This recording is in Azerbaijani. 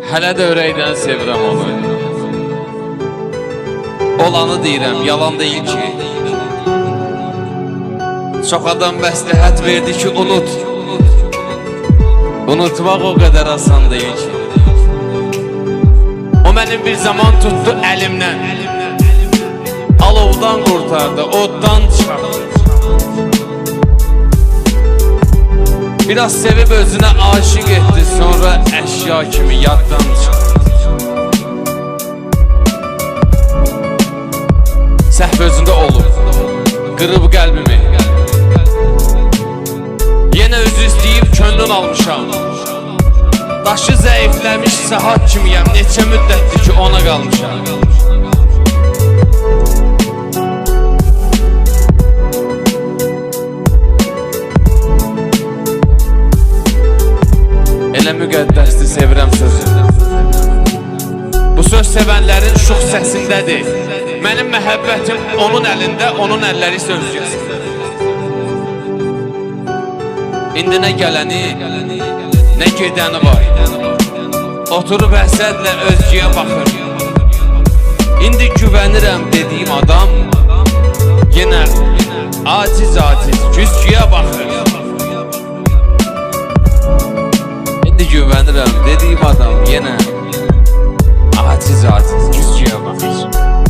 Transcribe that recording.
Hələ də ürəkdən sevirəm onu. Olanı deyirəm, yalan deyil ki. Çox adam məsləhət verdi ki, unut. Unutmaq o qədər asan deyil ki. O mənim bir zaman tutdu əlimdən, alovdan qurtardı, oddan çıxardı. Biraz sevib özünə aşiq etdi, sonra əşya kimi yaddan çıxdı. Səhv özündə olub, qırıb qəlbimi. Yenə özü istəyib könlün almışam. Daşı zəifləmiş saat kimiyəm, neçə müddətdir ki ona qalmışam. Elə müqəddəsdir, sevirəm sözü. Bu söz sevənlərin şux səsindədir. Mənim məhəbbətim onun əlində, onun əlləri sözcüsündə. İndi nə gələni, nə gedəni var. Oturub həsədlə özgüyə baxır. İndi güvənirəm dediyim adam yenə aciz güzgüyə baxır. İndi güvənirəm dediyim adam yenə aciz güzgüyə baxır.